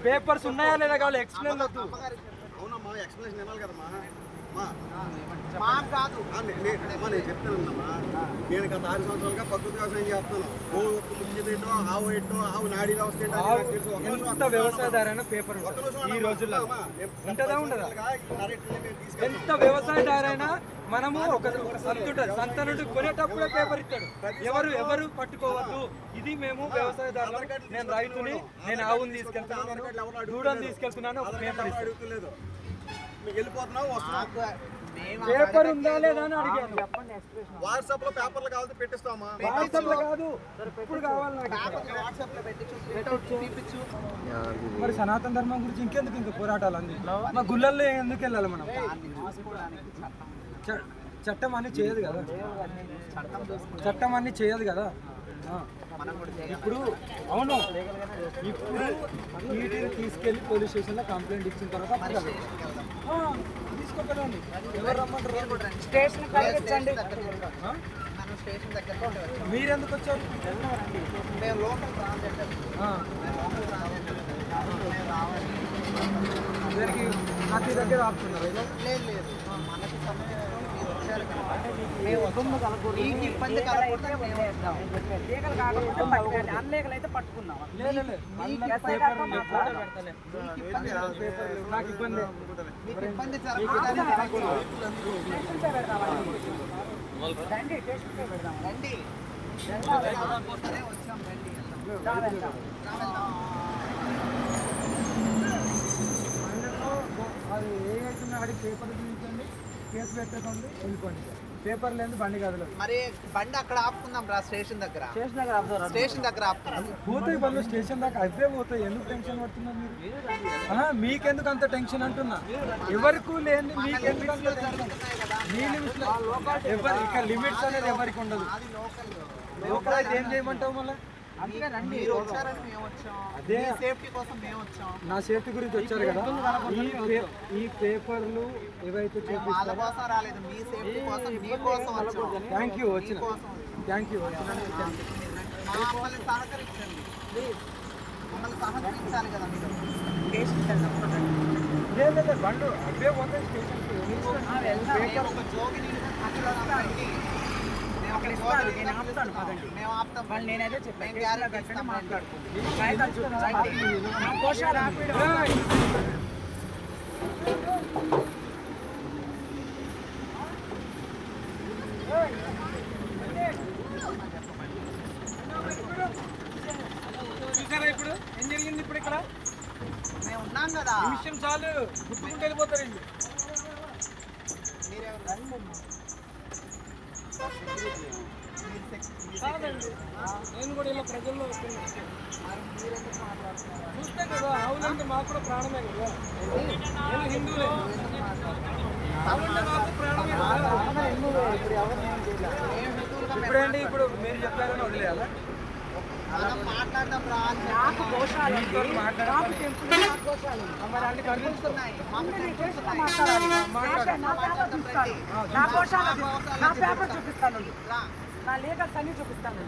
Papers ఉన్నాయా లేదా కావాలి ఎక్స్ప్లెయిన్ వద్దు. అవునమ్మా ఎక్స్ప్లెనేషన్ వినాలి కదమ్మా. నేను చెప్తానమ్మా, నేను గత 6 సంవత్సరాలుగా ప్రకృతి వ్యవసాయం చేస్తాను. ముందు ఆవు ఎట్టో ఆవు నాడీ వ్యవస్థ ఎంత వ్యవసాయదారైనా పేపర్ ఈ రోజుల్లో ఉంటుందా ఉండదా? ఎంత వ్యవసాయదారైనా మనము ఒక సంత నుండి కొనేటప్పుడే పేపర్ ఇస్తాడు. ఎవరు పట్టుకోవద్దు. ఇది మేము వ్యవసాయదారులు, నేను రైతుని, నేను ఆవుని తీసుకెళ్తున్నాను, దూడని తీసుకెళ్తున్నాను, ఒక పేపర్ ఇస్తలేదు. వెళ్ళిపోతున్నావు వస్తున్నావు. పేపర్ ఉందా లేదా అని అడిగాను. వాట్సాప్ లో పేపర్లు కావాలి పెట్టిస్తామా? వాట్సాప్ లో కాదు, ఇప్పుడు కావాలి నాకు. మరి సనాతన ధర్మం గురించి ఇంకెందుకు ఇంకా పోరాటాలు అంది? మా గుళ్ళల్లో ఎందుకు వెళ్ళాలి మనం? చట్టం అన్ని చేయదు కదా, చట్టం అన్ని చేయదు కదా. ఇప్పుడు అవును, ఇప్పుడు వీటిని తీసుకెళ్లి పోలీస్ స్టేషన్లో కంప్లైంట్ ఇచ్చిన తర్వాత తీసుకోకండి. ఎవరు రమ్మంటారు? మీరెందుకు వచ్చారు? దానికి నాకు దగ్గర ఆపుతున్నారు. లేదు అన్లేగలు అయితే పట్టుకున్నాం. నాకు ఇబ్బంది రండి, టేస్ట్ పెడదాం. రండి అది ఏదైతున్నా అడిగి పేపర్ చూపించండి, కేసు పెట్టకండి, వెళ్ళిపోండి. పేపర్ లేదు బండి కదలదు. మరి బండి అక్కడ ఆపుకుందాం రా, స్టేషన్ దగ్గర ఆపుకుందాం. పోతాయి బండ్లు స్టేషన్ దాకా, అవే పోతాయి. ఎందుకు టెన్షన్ పడుతున్నారు మీరు? మీకెందుకు అంత టెన్షన్ అంటున్నా? ఎవరికి లేని మీకెందుకు అంత టెన్షన్? మీ లిమిట్స్ ఎవరు ఇక్కడ లిమిట్స్ అనేది ఎవరికి ఉండదు. లోకల్ అయితే ఏం చేయమంటావు మళ్ళీ? అదే నా సేఫ్టీ గురించి వచ్చారు కదా. ఈ పేపర్లు ఏవైతే థ్యాంక్ యూ వచ్చిన లేదు బండు అవే పోతాయి స్టేషన్కి. నేనైతే చెప్పాను చూసారా ఇప్పుడు ఏం జరిగింది? ఇప్పుడు ఇక్కడ మేము ఉన్నాం కదా, నిమిషం చాలు గుర్తుకుంటూ వెళ్ళిపోతారండి. నేను కూడా ఇలా ప్రజల్లో చూస్తాం కదా. ఆవులంటే మాకు కూడా ప్రాణమే కదా, నేను హిందువులే. ఆవులంటే మాకు ప్రాణమే కదా. ఇప్పుడేంటి ఇప్పుడు మీరు చెప్పారని వదిలేయాలా? చూపిస్తాను, నా లీగల్స్ అన్ని చూపిస్తాను.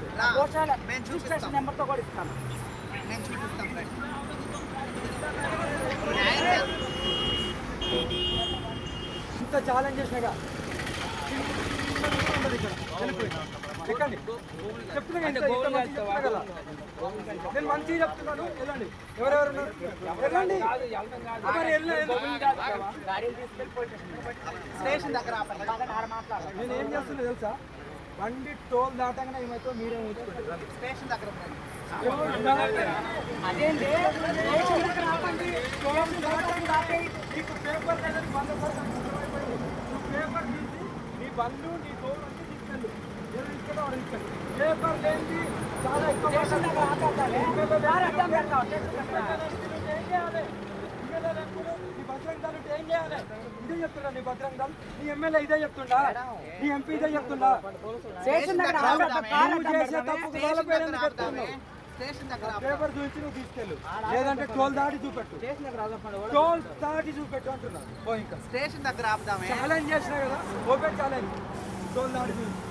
నెంబర్తో కూడా ఇస్తాను. నేను చూపిస్తాను. ఇంత ఛాలెంజ్ చేసినాగా ఎక్కండి, చెప్తున్నా కదా. నేను మంచిగా చెప్తున్నాను, వెళ్ళండి. ఎవరెవరు వెళ్ళండి. స్టేషన్ దగ్గర నేను ఏం చేస్తున్నా తెలుసా? బండి టోల్ దాటగానే ఏమైతే మీరే స్టేషన్ దగ్గర అదేంటి పేపర్ పేపర్ తీసి నీ బండ్లు నీ టోల్ అంటే తీసుకెళ్ళు. పేపర్ లేని చాలా ఎక్కువ ఏం చేయాలి? ఇదే చెప్తున్నా. నీ బజరంగ్ దళ్ నీ ఎమ్మెల్యే ఇదే చెప్తుండా, నీ ఎంపీ ఇదే చెప్తుండా. నువ్వు చేసే తప్పు వాళ్ళ పేరు ఎందుకు చెప్తున్నావు? పేపర్ చూపించి నువ్వు తీసుకెళ్ళు, లేదంటే టోల్ దాటి చూపెట్టు. టోల్ దాటి చూపెట్టు అంటున్నా. ఇంకా స్టేషన్ దగ్గర ఛాలెంజ్ చేసినా కదా, ఓపెన్ ఛాలెంజ్. టోల్ దాటి చూపించు.